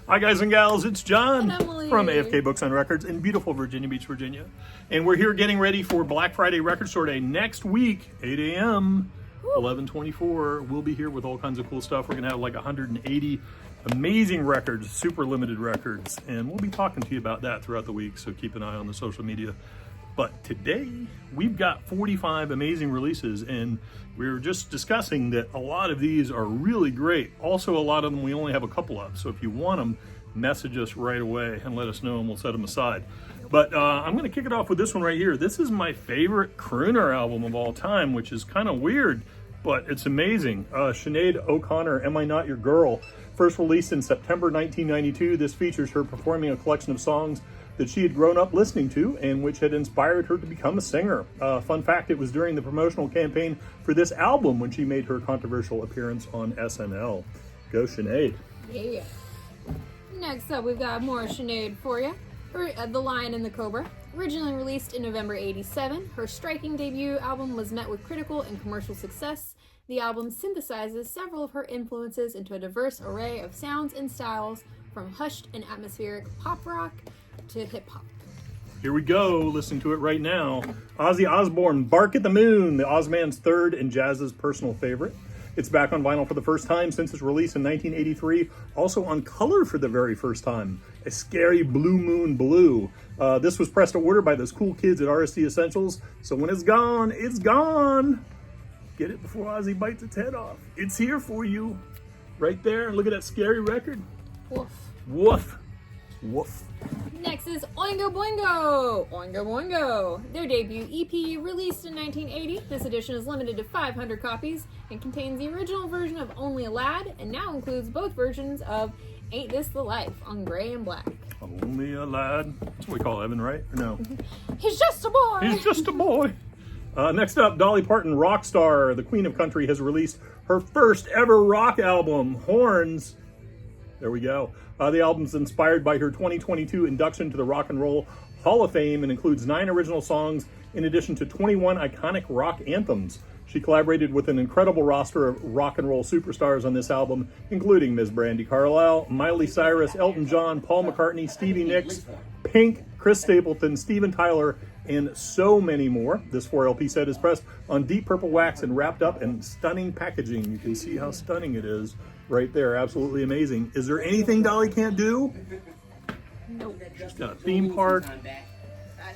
Hi guys and gals, it's John And Emily. from AFK Books on Records in beautiful Virginia Beach, Virginia. And we're here getting ready for Black Friday Record Store Day next week, 8 a.m., 11/24. We'll be here with all kinds of cool stuff. We're going to have like 180 amazing records, super limited records. And we'll be talking to you about that throughout the week, so keep an eye on the social media. But today, we've got 45 amazing releases, and we were just discussing that a lot of these are really great. Also, a lot of them we only have a couple of, so if you want them, message us right away and let us know, and we'll set them aside. But I'm going to kick it off with this one right here. This is my favorite crooner album of all time, which is kind of weird, but it's amazing. Sinead O'Connor, Am I Not Your Girl? First released in September 1992, this features her performing a collection of songs that she had grown up listening to and which had inspired her to become a singer. Fun fact, it was during the promotional campaign for this album when she made her controversial appearance on SNL. Go Sinead. Yeah. Next up, we've got more Sinead for you. The Lion and the Cobra. Originally released in November '87, her striking debut album was met with critical and commercial success. The album synthesizes several of her influences into a diverse array of sounds and styles, from hushed and atmospheric pop rock to hip-hop. Here we go, listening to it right now. Ozzy Osbourne, Bark at the Moon, the Ozman's third and Jazz's personal favorite. It's back on vinyl for the first time since its release in 1983. Also on color for the very first time. A scary Blue Moon Blue. This was pressed to order by those cool kids at RSC Essentials. So when it's gone, it's gone. Get it before Ozzy bites its head off. It's here for you. Right there. Look at that scary record. Woof. Woof. Woof. Next is Oingo Boingo! Oingo Boingo! Their debut EP, released in 1980. This edition is limited to 500 copies and contains the original version of Only a Lad, and now includes both versions of Ain't This the Life on gray and black. Only a lad. That's what we call Evan, right? Or no? He's just a boy! He's just a boy. Next up, Dolly Parton, Rockstar. The Queen of Country has released her first ever rock album, Horns. There we go. The album's inspired by her 2022 induction to the Rock and Roll Hall of Fame and includes 9 original songs in addition to 21 iconic rock anthems. She collaborated with an incredible roster of rock and roll superstars on this album, including Ms. Brandi Carlile, Miley Cyrus, Elton John, Paul McCartney, Stevie Nicks, Pink, Chris Stapleton, Steven Tyler, and so many more. This 4LP set is pressed on deep purple wax and wrapped up in stunning packaging. You can see how stunning it is right there. Absolutely amazing. Is there anything Dolly can't do? Nope. She's got a theme park.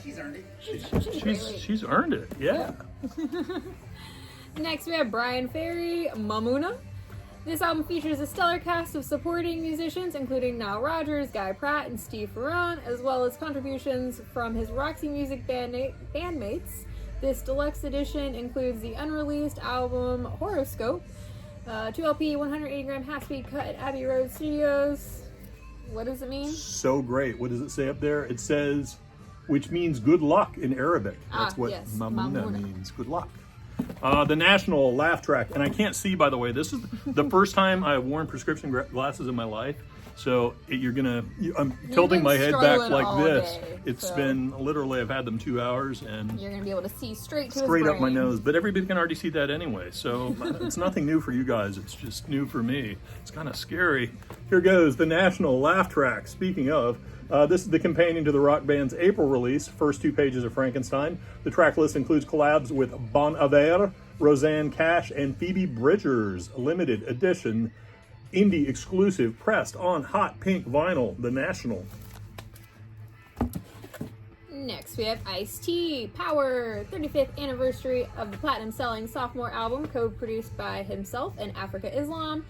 She's earned it. She's earned it. Yeah. Next, we have Brian Ferry, Mamuna. This album features a stellar cast of supporting musicians, including Nile Rodgers, Guy Pratt, and Steve Ferrone, as well as contributions from his Roxy Music bandmates. This deluxe edition includes the unreleased album Horoscope, 2LP 180-gram half-speed cut at Abbey Road Studios. What does it mean? So great. What does it say up there? It says, which means good luck in Arabic. That's what yes, Mamuna Mamuna means. Good luck. The National Laugh Track, and I can't see, by the way, this is the first time I've worn prescription glasses in my life, so I'm tilting my head back struggling like all this. day, It's so been, literally, I've had them 2 hours, and you're going to be able to see straight to straight his up my brain. nose, but everybody can already see that anyway, so it's nothing new for you guys, it's just new for me. It's kind of scary. Here goes, the National Laugh Track. Speaking of, this is the companion to the rock band's April release, first 2 pages of Frankenstein. The track list includes collabs with Bon Iver, Roseanne Cash, and Phoebe Bridgers. Limited edition, indie exclusive, pressed on hot pink vinyl, The National. Next, we have Ice-T, Power, 35th anniversary of the platinum-selling sophomore album, co-produced by himself and Africa Islam.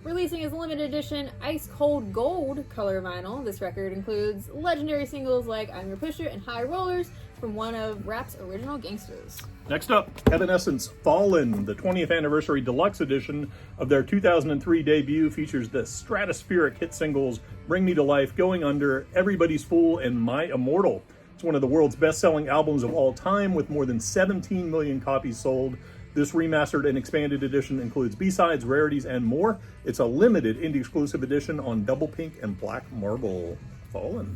Releasing his limited edition Ice Cold Gold color vinyl, this record includes legendary singles like I'm Your Pusher and High Rollers from one of rap's original gangsters. Next up, Evanescence, Fallen. The 20th anniversary deluxe edition of their 2003 debut features the stratospheric hit singles Bring Me to Life, Going Under, Everybody's Fool, and My Immortal. It's one of the world's best-selling albums of all time with more than 17 million copies sold. This remastered and expanded edition includes B-sides, rarities, and more. It's a limited indie exclusive edition on double pink and black marble. Fallen.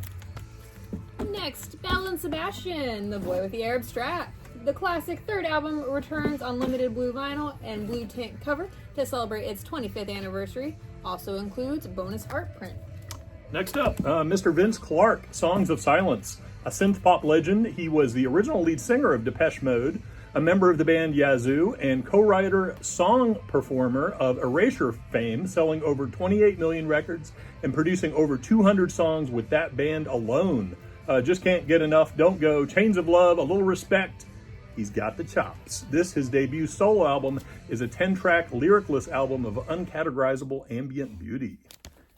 Next, Belle and Sebastian, The Boy with the Arab Strap. The classic third album returns on limited blue vinyl and blue tint cover to celebrate its 25th anniversary. Also includes bonus art print. Next up, Mr. Vince Clarke, Songs of Silence. A synth pop legend, he was the original lead singer of Depeche Mode, a member of the band Yazoo, and co-writer, song performer of Erasure fame, selling over 28 million records and producing over 200 songs with that band alone. Just can't get enough, don't go, Chains of Love, A Little Respect. He's got the chops. This, his debut solo album, is a 10-track lyricless album of uncategorizable ambient beauty.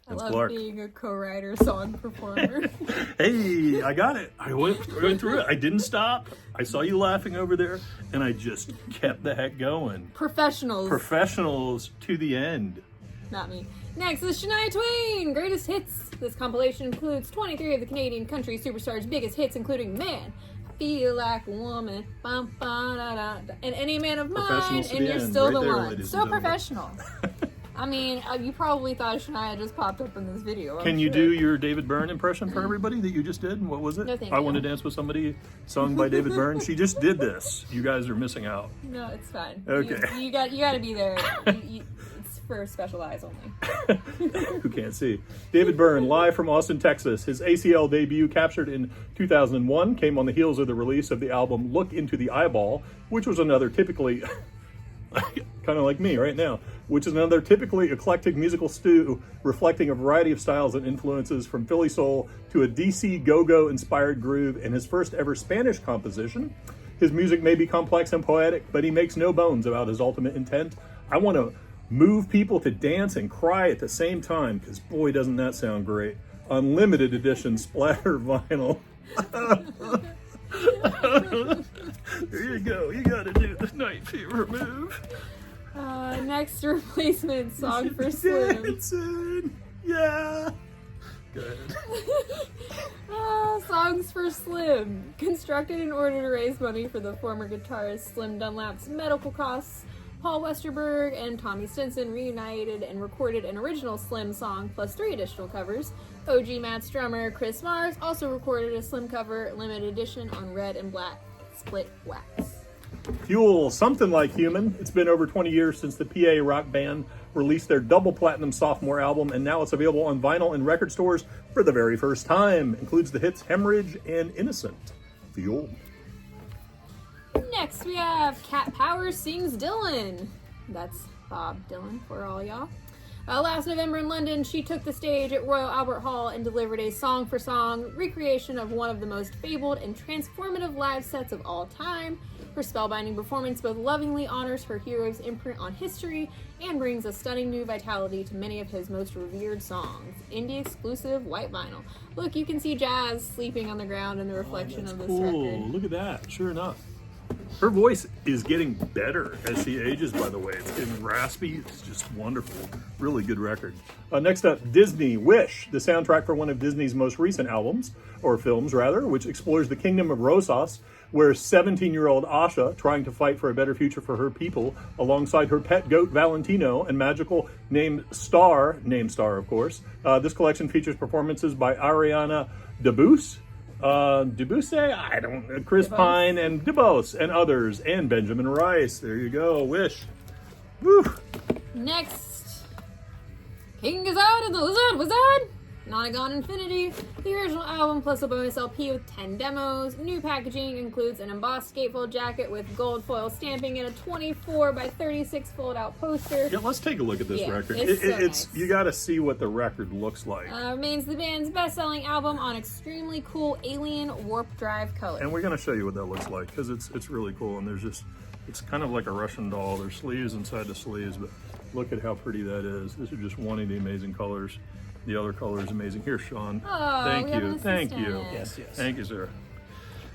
I Vince love Clarke. being a co-writer, song performer. Hey, I got it. I went through it. I didn't stop. I saw you laughing over there, and I just kept the heck going. Professionals. Professionals to the end. Not me. Next is Shania Twain, Greatest Hits. This compilation includes 23 of the Canadian country superstars' biggest hits, including Man, I Feel Like a Woman, bum, ba, da, da, da, and Any Man of Mine, Professionals to and the You're end, Still right the there, One. ladies and So gentlemen. professional. I mean, you probably thought Shania just popped up in this video. I'm Can you sure. do your David Byrne impression for everybody that you just did? And what was it? No, thank I you. Want to Dance with Somebody, sung by David Byrne. She just did this. You guys are missing out. No, it's fine. Okay. You got to be there. It's for special eyes only. Who can't see? David Byrne, live from Austin, Texas. His ACL debut, captured in 2001, came on the heels of the release of the album Look Into the Eyeball, which was another typically, kind of like me right now, which is another typically eclectic musical stew reflecting a variety of styles and influences from Philly soul to a DC go-go inspired groove, and his first ever Spanish composition. His music may be complex and poetic, but he makes no bones about his ultimate intent. I want to move people to dance and cry at the same time, because boy, doesn't that sound great. Unlimited edition splatter vinyl. There you go. You got to do the Night Fever move. Next, Replacement, Song for Slim. Dancing. Yeah. Go ahead. Songs for Slim. Constructed in order to raise money for the former guitarist Slim Dunlap's medical costs, Paul Westerberg and Tommy Stinson reunited and recorded an original Slim song plus 3 additional covers. OG Matt's drummer Chris Mars also recorded a Slim cover limited edition on red and black split wax. Fuel, Something Like Human. It's been over 20 years since the PA rock band released their double platinum sophomore album, and now it's available on vinyl in record stores for the very first time. Includes the hits Hemorrhage and Innocent. Fuel. Next, we have Cat Power Sings Dylan. That's Bob Dylan for all y'all. Last November in London, she took the stage at Royal Albert Hall and delivered a song-for-song recreation of one of the most fabled and transformative live sets of all time. Her spellbinding performance both lovingly honors her hero's imprint on history and brings a stunning new vitality to many of his most revered songs. Indie-exclusive white vinyl. Look, you can see Jazz sleeping on the ground in the reflection of this record. Look at that. Sure enough. Her voice is getting better as she ages, by the way. It's getting raspy. It's just wonderful. Really good record. Next up, Disney, Wish, the soundtrack for one of Disney's most recent albums, or films rather, which explores the kingdom of Rosas, where 17-year-old Asha, trying to fight for a better future for her people, alongside her pet goat Valentino and magical name Star, of course. This collection features performances by Ariana DeBose, Chris Pine and DeBose and others, and Benjamin Rice. There you go, Wish. Woo. Next, King Gizzard and the Lizard Wizard, Nonagon Infinity, the original album plus a bonus LP with 10 demos. New packaging includes an embossed gatefold jacket with gold foil stamping and a 24 by 36 fold out poster. Yeah, let's take a look at this Yeah, record. it's so It's nice. you got to see what the record looks like. Remains the band's best-selling album on extremely cool alien warp drive color. And we're going to show you what that looks like, because it's really cool. And there's just, it's kind of like a Russian doll. There's sleeves inside the sleeves, but look at how pretty that is. This is just one of the amazing colors. The other color is amazing. Here, Sean. Oh, Thank we have you. an Thank you. assistant. Yes, yes. Thank you, sir.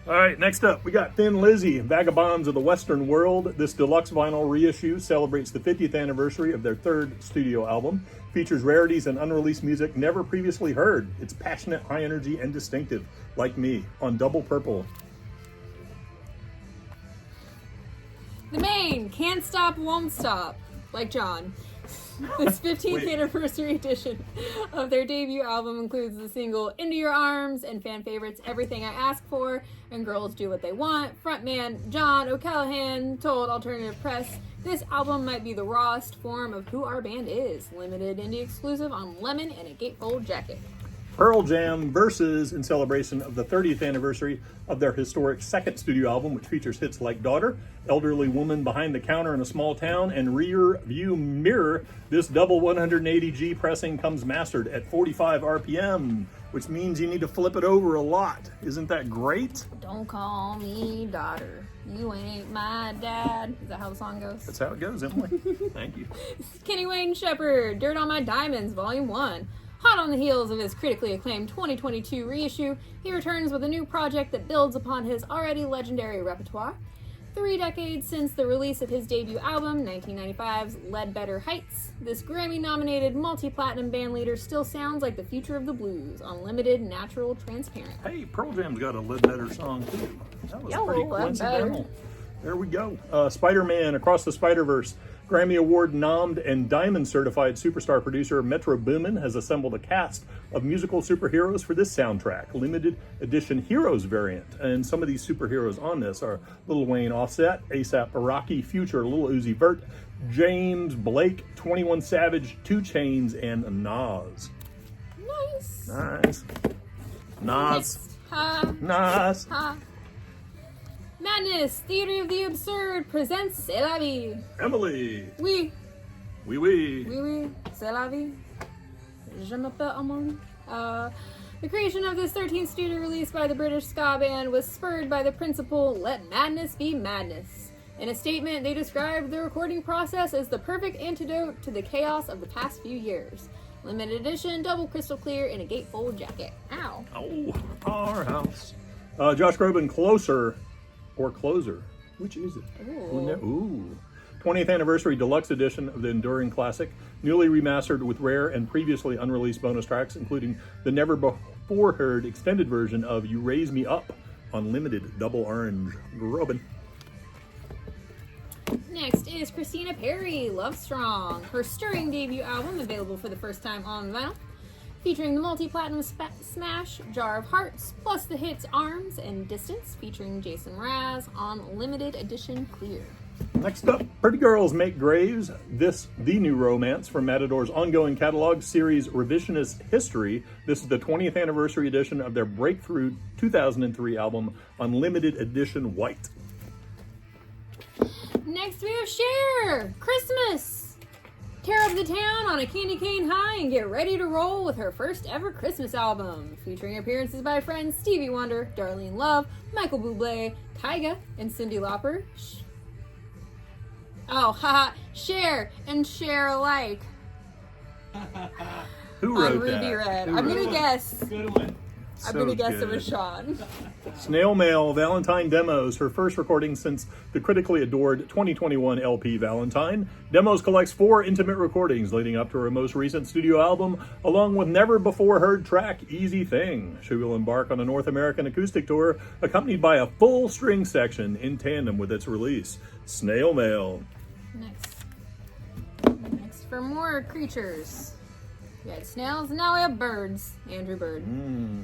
All right, next up, we got Thin Lizzy, Vagabonds of the Western World. This deluxe vinyl reissue celebrates the 50th anniversary of their third studio album. Features rarities and unreleased music never previously heard. It's passionate, high energy, and distinctive, like me, on double purple. The Main, Can't Stop, Won't Stop, like John. This 15th Wait. anniversary edition of their debut album includes the single Into Your Arms and fan favorites Everything I Ask For and Girls Do What They Want. Frontman John O'Callaghan told Alternative Press, "This album might be the rawest form of who our band is. Limited indie exclusive on lemon and a gatefold jacket." Pearl Jam Versus in celebration of the 30th anniversary of their historic second studio album, which features hits like Daughter, Elderly Woman Behind the Counter in a Small Town, and Rear View Mirror. This double 180G pressing comes mastered at 45 RPM, which means you need to flip it over a lot. Isn't that great? Don't call me daughter. You ain't my dad. Is that how the song goes? That's how it goes, Emily. Thank you. Kenny Wayne Shepherd, Dirt on My Diamonds, Volume 1. Hot on the heels of his critically acclaimed 2022 reissue, he returns with a new project that builds upon his already legendary repertoire. 3 decades since the release of his debut album, 1995's Ledbetter Heights, this Grammy-nominated multi-platinum bandleader still sounds like the future of the blues on Limited Natural Transparent. Hey, Pearl Jam's got a Ledbetter song too. That was Yo, pretty Ledbetter. coincidental. There we go. Spider-Man Across the Spider-Verse. Grammy Award nommed and Diamond certified superstar producer Metro Boomin has assembled a cast of musical superheroes for this soundtrack, limited edition Heroes variant. And some of these superheroes on this are Lil Wayne, Offset, ASAP Rocky, Future, Lil Uzi Vert, James Blake, 21 Savage, 2 Chainz, and Nas. Nice. Nice. Nas. Next. Ha. Nas. Ha. Madness, Theater of the Absurd presents C'est la vie. Emily. Oui, Oui. oui, c'est la vie. Je m'appelle Amon. The creation of this 13th studio release by the British ska band was spurred by the principle, let madness be madness. In a statement, they described the recording process as the perfect antidote to the chaos of the past few years. Limited edition, double crystal clear in a gatefold jacket. Ow. Oh, our house. Josh Groban, Closer or Closer? Which is it? Ooh. 20th anniversary deluxe edition of the enduring classic, newly remastered with rare and previously unreleased bonus tracks, including the never before heard extended version of You Raise Me Up on limited double orange. Groban. Next is Christina Perri, Love Strong, her stirring debut album available for the first time on vinyl, featuring the multi-platinum smash Jar of Hearts, plus the hits Arms and Distance, featuring Jason Mraz on limited edition clear. Next up, Pretty Girls Make Graves. This, the new romance from Matador's ongoing catalog series Revisionist History. This is the 20th anniversary edition of their breakthrough 2003 album on limited edition white. Next we have Cher, Christmas. Tear up the town on a candy cane high and get ready to roll with her first ever Christmas album, featuring appearances by friends Stevie Wonder, Darlene Love, Michael Bublé, Tyga, and Cyndi Lauper. Cher and Cher alike. Who wrote On Ruby that? Red. Who I'm wrote gonna that? guess. Good one. I'm So gonna guess it good. was Sean. Snail Mail, Valentine Demos, her first recording since the critically adored 2021 LP Valentine. Demos collects 4 intimate recordings leading up to her most recent studio album, along with never before heard track Easy Thing. She will embark on a North American acoustic tour, accompanied by a full string section in tandem with its release. Snail Mail. Next for more creatures. We had snails, and now we have birds. Andrew Bird.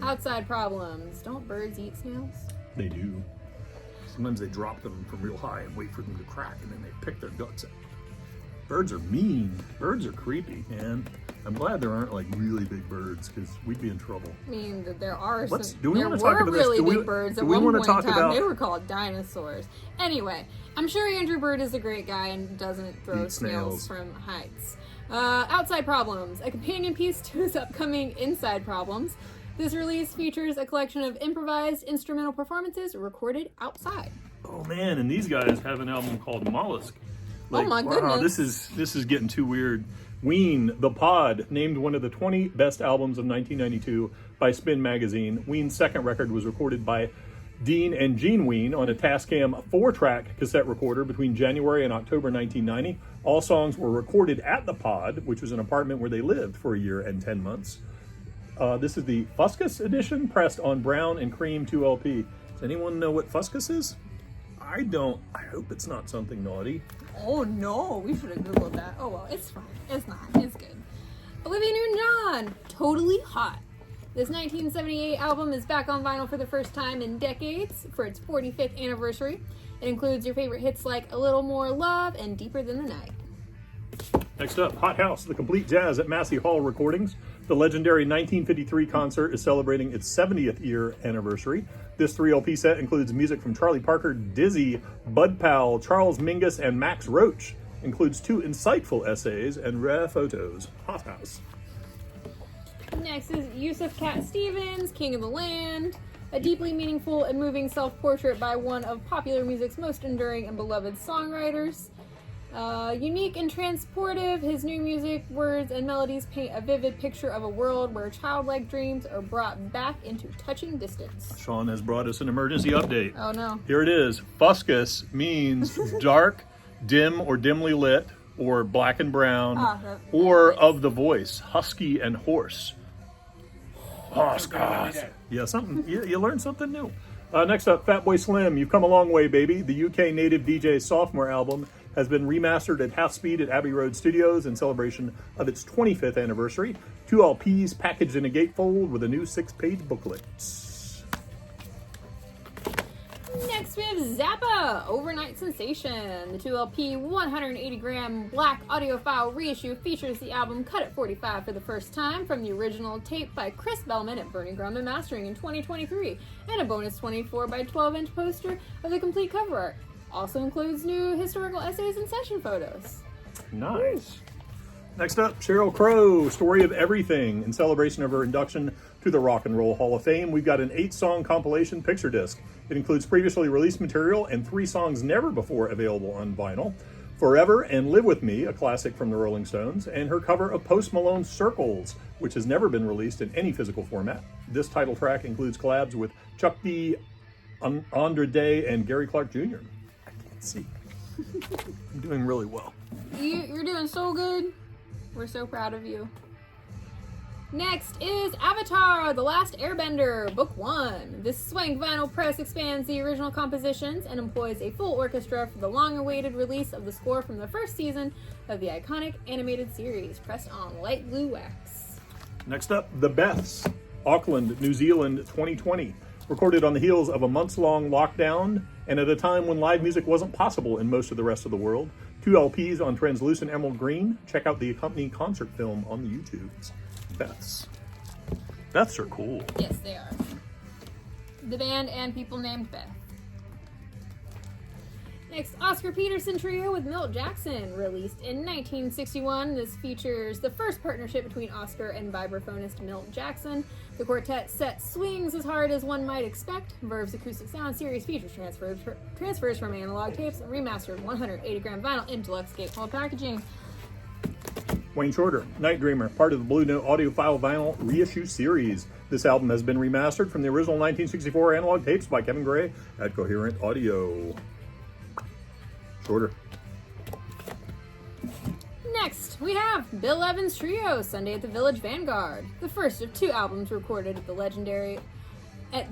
Outside problems. Don't birds eat snails? They do. Sometimes they drop them from real high and wait for them to crack, and then they pick their guts out. Birds are mean. Birds are creepy, and I'm glad there aren't like really big birds, because we'd be in trouble. I mean, that there are Let's- some. do we there wanna were talk about this? really Do we- big birds do at we one wanna point in talk time. about- They were called dinosaurs. Anyway, I'm sure Andrew Bird is a great guy and doesn't throw Eat snails snails. from heights. Outside Problems, a companion piece to his upcoming Inside Problems. This release features a collection of improvised instrumental performances recorded outside. Oh man, and these guys have an album called Mollusk. Oh my goodness. This is getting too weird. Ween, The Pod, named one of the 20 best albums of 1992 by Spin Magazine. Ween's second record was recorded by Dean and Gene Ween on a Tascam 4-track cassette recorder between January and October 1990. All songs were recorded at The Pod, which was an apartment where they lived for a year and 10 months. This is the Fuscus edition, pressed on Brown and Cream 2LP. Does anyone know what Fuscus is? I don't. I hope it's not something naughty. Oh no, we should have Googled that. Oh well, it's fine. It's not. It's good. Olivia Newton-John, Totally Hot. This 1978 album is back on vinyl for the first time in decades for its 45th anniversary. It includes your favorite hits like A Little More Love and Deeper Than the Night. Next up, Hot House, the complete jazz at Massey Hall Recordings. The legendary 1953 concert is celebrating its 70th year anniversary. This 3 LP set includes music from Charlie Parker, Dizzy, Bud Powell, Charles Mingus, and Max Roach. Includes 2 insightful essays and rare photos. Hot House. Next is Yusuf Cat Stevens, King of the Land. A deeply meaningful and moving self-portrait by one of popular music's most enduring and beloved songwriters. Unique and transportive, his new music, words, and melodies paint a vivid picture of a world where childlike dreams are brought back into touching distance. Sean has brought us an emergency update. Oh no. Here it is. Fuscus means dark, dim, or dimly lit, or black and brown, or of the voice, husky and hoarse. Fuscus. Yeah, something. You learned something new. Next up, Fatboy Slim. You've come a long way, baby. The UK native DJ's sophomore album has been remastered at half speed at Abbey Road Studios in celebration of its 25th anniversary. 2 LPs packaged in a gatefold with a new 6-page booklet. Next we have Zappa, Overnight Sensation. The 2 LP 180-gram black audiophile reissue features the album cut at 45 for the first time from the original tape by Chris Bellman at Burning Grumman Mastering in 2023, and a bonus 24 by 12-inch poster of the complete cover art. Also includes new historical essays and session photos. Nice. Next up, Sheryl Crow, Story of Everything. In celebration of her induction to the Rock and Roll Hall of Fame, we've got an 8-song compilation picture disc. It includes previously released material and 3 songs never before available on vinyl. Forever and Live With Me, a classic from the Rolling Stones, and her cover of Post Malone's Circles, which has never been released in any physical format. This title track includes collabs with Chuck D, Andra Day, and Gary Clark Jr. I can't see. I'm doing really well. You're doing so good. We're so proud of you. Next is Avatar, The Last Airbender, Book 1. This swank vinyl press expands the original compositions and employs a full orchestra for the long-awaited release of the score from the first season of the iconic animated series, pressed on light blue wax. Next up, The Beths, Auckland, New Zealand, 2020. Recorded on the heels of a months-long lockdown and at a time when live music wasn't possible in most of the rest of the world. 2 LPs on translucent emerald green. Check out the accompanying concert film on the YouTubes. Beths. Beths are cool. Yes, they are. The band and people named Beth. Next, Oscar Peterson Trio with Milt Jackson, released in 1961. This features the first partnership between Oscar and vibraphonist Milt Jackson. The quartet set swings as hard as one might expect. Verve's Acoustic Sound series features transfers from analog tapes and remastered 180-gram vinyl in deluxe gatefold packaging. Wayne Shorter, Night Dreamer, part of the Blue Note audiophile vinyl reissue series. This album has been remastered from the original 1964 analog tapes by Kevin Gray at Coherent Audio. Shorter. Next, we have Bill Evans Trio, Sunday at the Village Vanguard, the first of 2 albums recorded at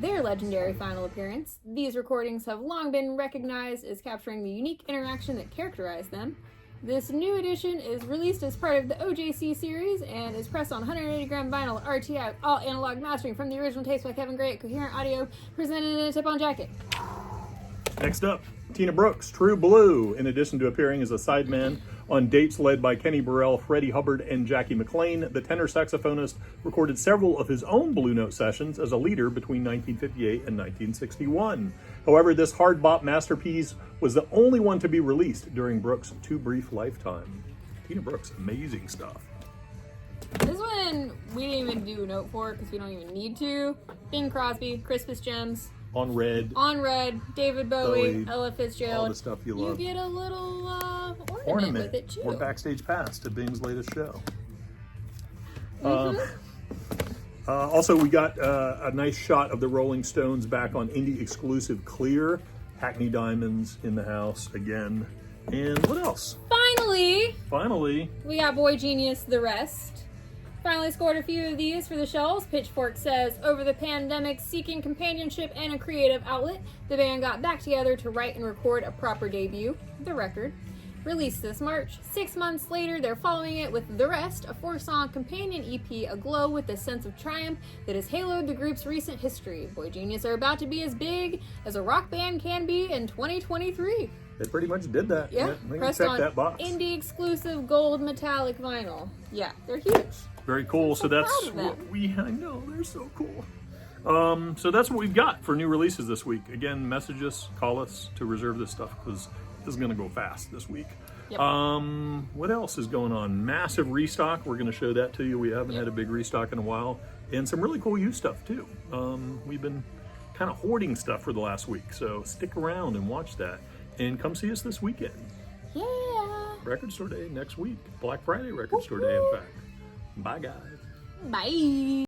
their legendary final appearance. These recordings have long been recognized as capturing the unique interaction that characterized them. This new edition is released as part of the OJC series and is pressed on 180-gram vinyl RTI, all analog mastering from the original tapes by Kevin Gray at Coherent Audio, presented in a tip-on jacket. Next up, Tina Brooks, True Blue. In addition to appearing as a sideman on dates led by Kenny Burrell, Freddie Hubbard, and Jackie McLean, the tenor saxophonist recorded several of his own Blue Note sessions as a leader between 1958 and 1961. However, this hard bop masterpiece was the only one to be released during Brooks' too brief lifetime. Tina Brooks, amazing stuff. This one we didn't even do a note for because we don't even need to. Bing Crosby, Christmas Gems. On Red, David Bowie, Bowie, Ella Fitzgerald. all the stuff you love. You get a little ornament with it too. Or backstage pass to Bing's latest show. Also, we got a nice shot of the Rolling Stones back on indie exclusive Clear. Hackney Diamonds in the house again. And what else? Finally, we got Boy Genius, The Rest. Finally scored a few of these for the shelves. Pitchfork says, over the pandemic, seeking companionship and a creative outlet, the band got back together to write and record a proper debut, The Record. Released this March. 6 months later, they're following it with The Rest, a 4-song companion EP aglow with a sense of triumph that has haloed the group's recent history. Boy Genius are about to be as big as a rock band can be in 2023. they pretty much did that. Yeah, we can pressed check on that box. indie exclusive gold metallic vinyl. Yeah, they're huge. Very cool. So that's proud of them. what I know, they're so cool. So that's what we've got for new releases this week. Again, message us, call us to reserve this stuff because this is going to go fast this week. Yep. What else is going on? Massive restock. We're going to show that to you. We haven't had a big restock in a while. And some really cool used stuff too. We've been kind of hoarding stuff for the last week. So stick around and watch that. And come see us this weekend. Yeah. Record Store Day next week. Black Friday Record Store Day, in fact. Bye, guys. Bye.